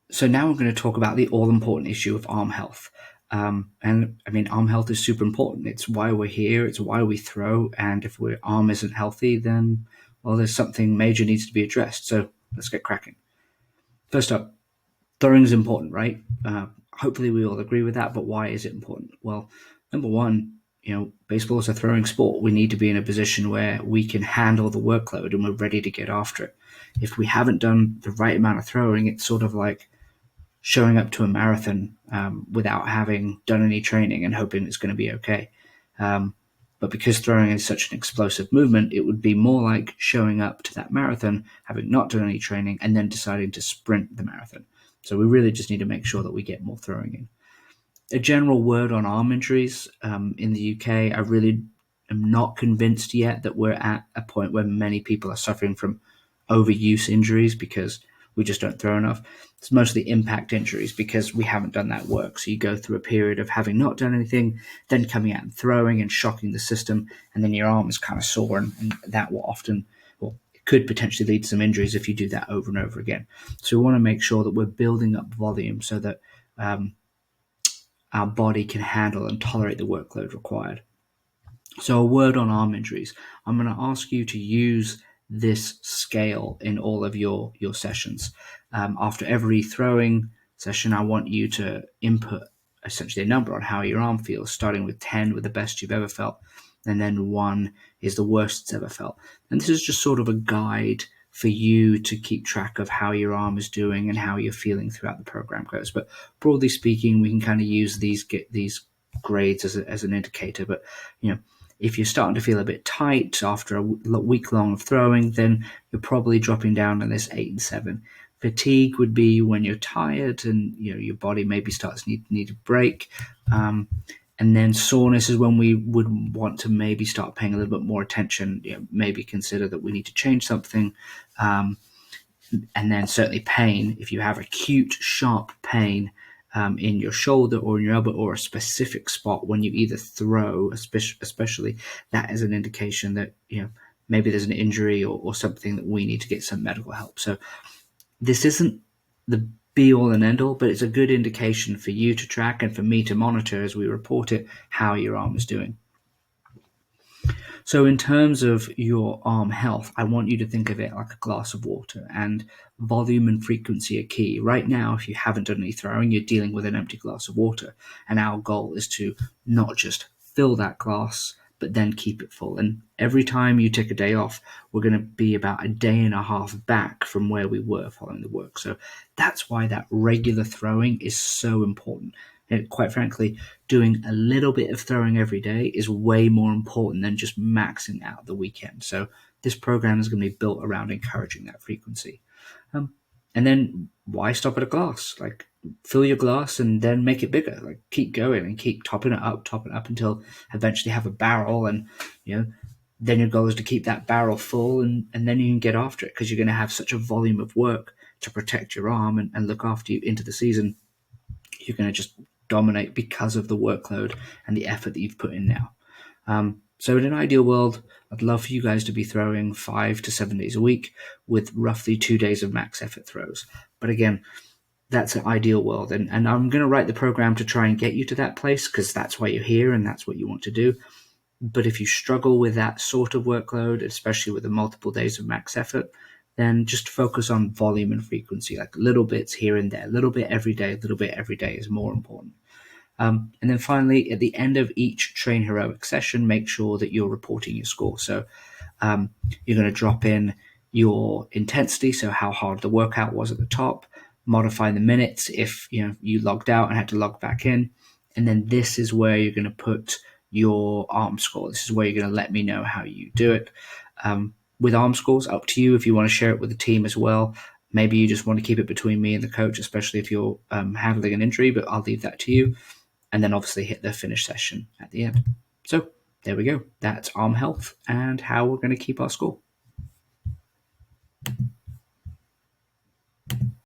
So now I'm going to talk about the all-important issue of arm health. And I mean, arm health is super important. It's why we're here. It's why we throw. And if our arm isn't healthy, then, well, there's something major needs to be addressed. So let's get cracking. First up, throwing is important, right? Hopefully we all agree with that, but why is it important? Well, number one, baseball is a throwing sport. We need to be in a position where we can handle the workload and we're ready to get after it. If we haven't done the right amount of throwing, it's sort of like showing up to a marathon without having done any training and hoping it's going to be okay. But because throwing is such an explosive movement, it would be more like showing up to that marathon, having not done any training, and then deciding to sprint the marathon. So we really just need to make sure that we get more throwing in. A general word on arm injuries in the UK, I really am not convinced yet that we're at a point where many people are suffering from overuse injuries because we just don't throw enough. It's mostly impact injuries because we haven't done that work. So you go through a period of having not done anything, then coming out and throwing and shocking the system, and then your arm is kind of sore, and that will often, well, it could potentially lead to some injuries if you do that over and over again. So we want to make sure that we're building up volume so that our body can handle and tolerate the workload required. So a word on arm injuries. I'm going to ask you to use this scale in all of your sessions. After every throwing session, I want you to input essentially a number on how your arm feels, starting with 10 with the best you've ever felt, and then 1 is the worst it's ever felt. And this is just sort of a guide for you to keep track of how your arm is doing and how you're feeling throughout the program goes. But broadly speaking, we can kind of use these grades as an indicator. But if you're starting to feel a bit tight after a week long of throwing, then you're probably dropping down on this 8 and 7. Fatigue would be when you're tired and your body maybe starts to need a break. And then soreness is when we would want to maybe start paying a little bit more attention, maybe consider that we need to change something. And then certainly pain, if you have acute, sharp pain in your shoulder or in your elbow or a specific spot when you either throw, especially, that is an indication that maybe there's an injury or something that we need to get some medical help. So this isn't the be all and end all, but it's a good indication for you to track and for me to monitor as we report it, how your arm is doing. So in terms of your arm health, I want you to think of it like a glass of water, and volume and frequency are key. Right now, if you haven't done any throwing, you're dealing with an empty glass of water, and our goal is to not just fill that glass, but then keep it full. And every time you take a day off, we're going to be about a day and a half back from where we were following the work. So that's why that regular throwing is so important. And quite frankly, doing a little bit of throwing every day is way more important than just maxing out the weekend. So this program is going to be built around encouraging that frequency. And then why stop at a glass? Like, fill your glass and then make it bigger. Like, keep going and keep topping it up until eventually have a barrel. And then your goal is to keep that barrel full, and then you can get after it because you're going to have such a volume of work to protect your arm and look after you into the season. You're going to just dominate because of the workload and the effort that you've put in now. So in an ideal world, I'd love for you guys to be throwing 5 to 7 days a week with roughly 2 days of max effort throws. But again, that's an ideal world. And I'm going to write the program to try and get you to that place because that's why you're here and that's what you want to do. But if you struggle with that sort of workload, especially with the multiple days of max effort, then just focus on volume and frequency, like little bits here and there, a little bit every day is more important. And then finally, at the end of each TrainHeroic session, make sure that you're reporting your score. So you're going to drop in your intensity, so how hard the workout was at the top, modify the minutes if you logged out and had to log back in, and then this is where you're going to put your arm score. This is where you're going to let me know how you do it. With arm scores, up to you if you want to share it with the team as well. Maybe you just want to keep it between me and the coach, especially if you're handling an injury, but I'll leave that to you. And then obviously hit the finish session at the end. So there we go. That's arm health and how we're going to keep our score.